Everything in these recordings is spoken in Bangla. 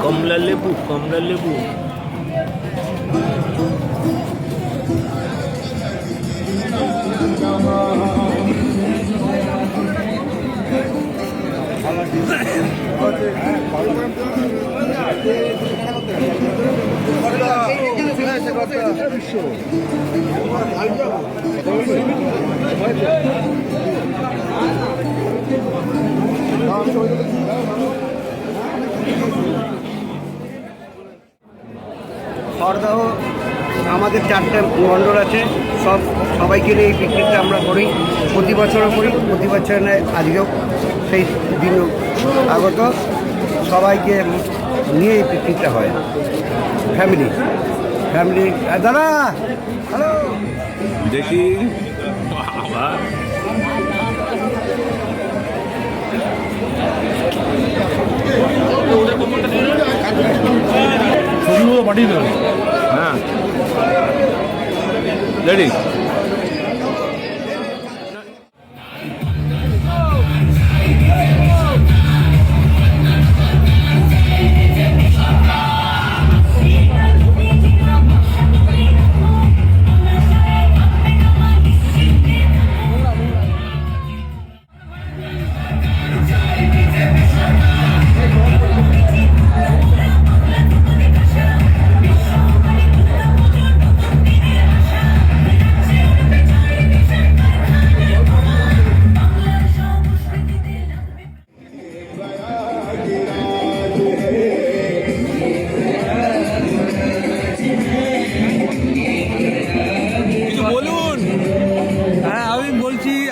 কমলা লেবু, কমলা লেবু। খড়দাহ আমাদের 4টে মণ্ডল আছে, সবাইকে নিয়ে এই পিকনিকটা আমরা করি, প্রতি বছরও করি, প্রতি বছর নয় আজকেও সেই দিন আগত সবাইকে নিয়ে এই পিকনিকটা হয়। ফ্যামিলি দাদা হ্যালো দেখি পাঠিয়ে দেবেন। হ্যাঁ রেডি।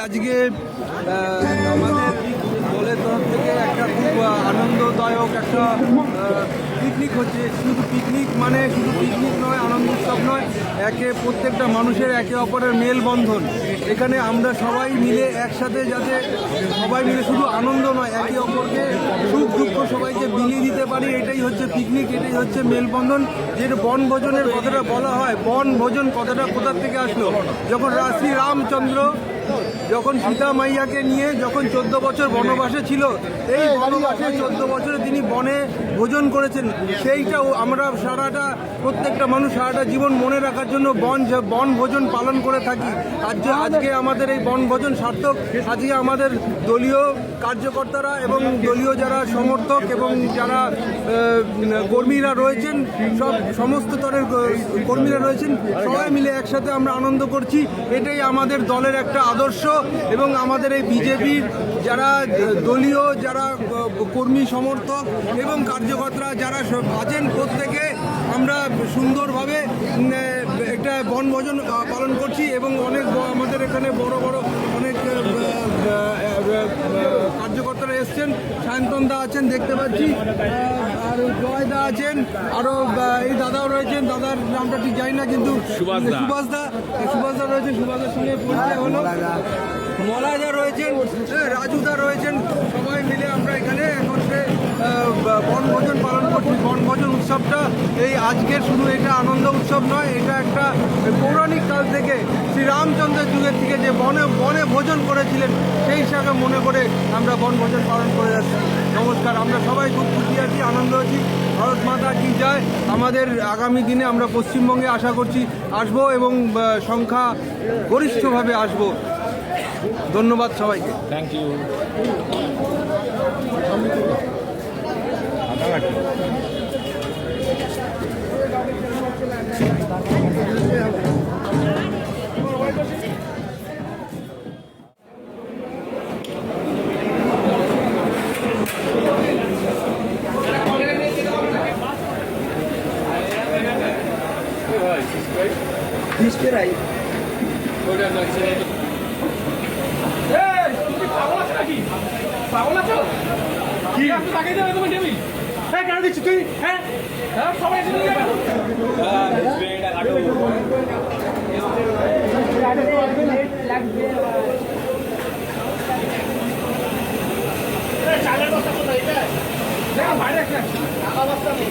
আজকে আমাদের দলের তরফ থেকে একটা খুব আনন্দদায়ক একটা পিকনিক হচ্ছে। শুধু পিকনিক মানে শুধু পিকনিক নয়, আনন্দ উৎসব নয়, প্রত্যেকটা মানুষের একে অপরের মেলবন্ধন। এখানে আমরা সবাই মিলে একসাথে, যাতে সবাই মিলে শুধু আনন্দ নয়, একে অপরকে সুখ দুঃখ সবাইকে বিলিয়ে দিতে পারি, এটাই হচ্ছে পিকনিক, এটাই হচ্ছে মেলবন্ধন। যেটা বনভোজনের কথাটা বলা হয়, বনভোজন কথাটা কোথা থেকে আসলো? যখন শ্রী রামচন্দ্র যখন সীতা মাইয়াকে নিয়ে যখন 14 বছর বনবাসে ছিল, এই বনবাসে 14 বছরে তিনি বনে ভোজন করেছেন। সেইটাও আমরা প্রত্যেকটা মানুষ সারাটা জীবন মনে রাখার জন্য বনভোজন পালন করে থাকি। আজকে আমাদের এই বনভোজন সার্থক। আজকে আমাদের দলীয় কার্যকর্তারা এবং দলীয় যারা সমর্থক এবং যারা কর্মীরা রয়েছেন, সমস্ত স্তরের কর্মীরা রয়েছেন, সবাই মিলে একসাথে আমরা আনন্দ করছি। এটাই আমাদের দলের একটা আদর্শ। এবং আমাদের এই বিজেপির যারা দলীয় যারা কর্মী সমর্থক এবং কার্যকর্তারা যারা আছেন, প্রত্যেকে আমরা সুন্দরভাবে একটা বনভোজন পালন করছি। এবং অনেক আমাদের এখানে বড় বড় অনেক কার্যকর্তারা এসছেন। সায়ন্তন দা আছেন দেখতে পাচ্ছি, আর জয় দা আছেন, আরও এই দাদাও রয়েছেন, দাদার নামটা ঠিক জানি না, কিন্তু সুভাষ দা রয়েছেন, সুভাষদার সঙ্গে পরিচয় হলো। মলাজা রয়েছেন, রাজুদা রয়েছেন, সবাই মিলে আমরা এখানে একত্রে বনভোজন পালন করছি। বনভোজন উৎসবটা এই আজকের শুধু এটা আনন্দ উৎসব নয়, এটা একটা পৌরাণিক কাল থেকে শ্রীরামচন্দ্রের যুগের থেকে যে বনে ভোজন করেছিলেন, সেই হিসাবে মনে করে আমরা বনভোজন পালন করে যাচ্ছি। নমস্কার, আমরা সবাই খুব খুশি আছি, আনন্দ আছি। ভারত মাতা কি যায়। আমাদের আগামী দিনে আমরা পশ্চিমবঙ্গে আশা করছি আসবো এবং সংখ্যা গরিষ্ঠভাবে আসবো। ধন্যবাদ সবাইকে। Thank you. পাগল আছো কি? তাকে দেবে তুমি টেবিল, হ্যাঁ কেন দিচ্ছি তুই? হ্যাঁ সবাই এসে নিয়ে যাবে। চালের বস্তা কোথায়? এটা বাইরে একটা টাকা বস্তা নেই।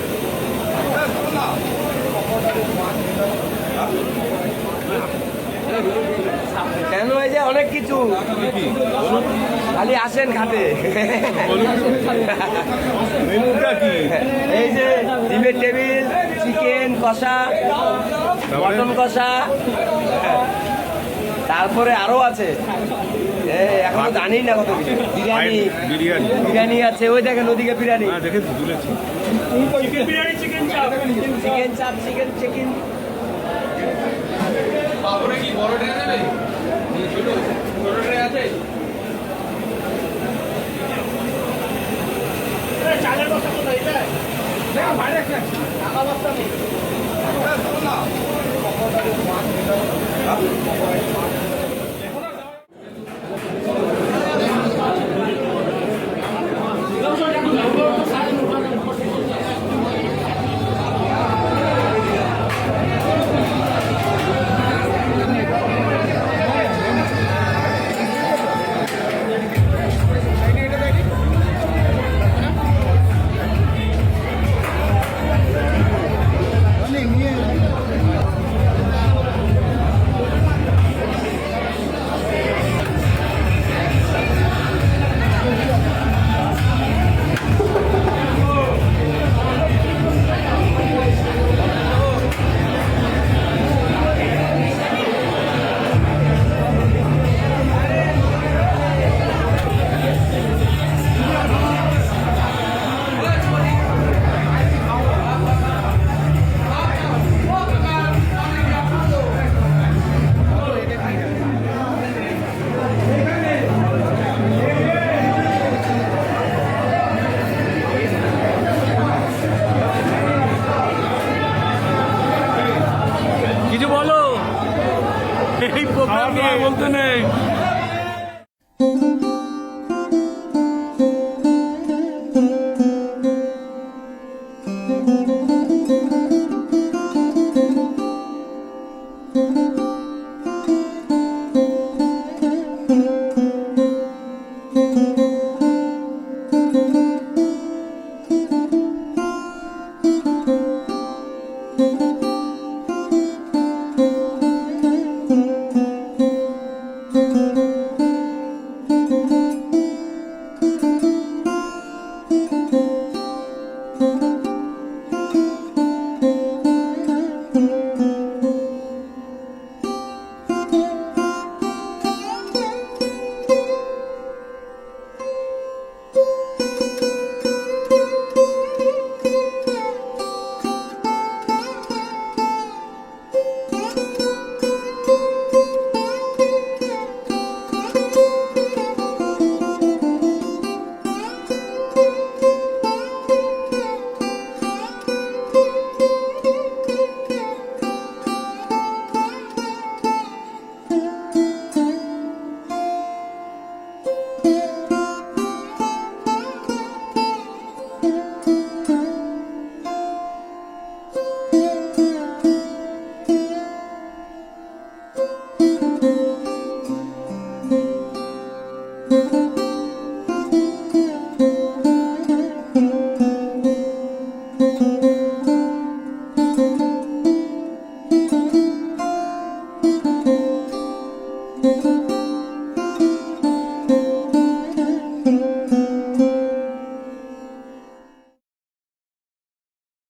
কেন এই যে অনেক কিছু খালি আসেন খাতে। মেনুটা কি? এই যে ডিমের টেবিল, চিকেন কষা, মটন কষা, তারপরে আরো আছে এখন তো জানি না কত কিছু। বিরিয়ানি বিরিয়ানি বিরিয়ানি আছে, ওই দেখেন ওদিকে বিরিয়ানি, হ্যাঁ দেখে তুলেছি। চিকেন চাপ, চিকেন চালের বস্তা কোথায় এটা? বাইরে একটা টাকা বস্তা নেই। কিছু বলো, এই প্রোগ্রাম নিয়ে বলতে নেই।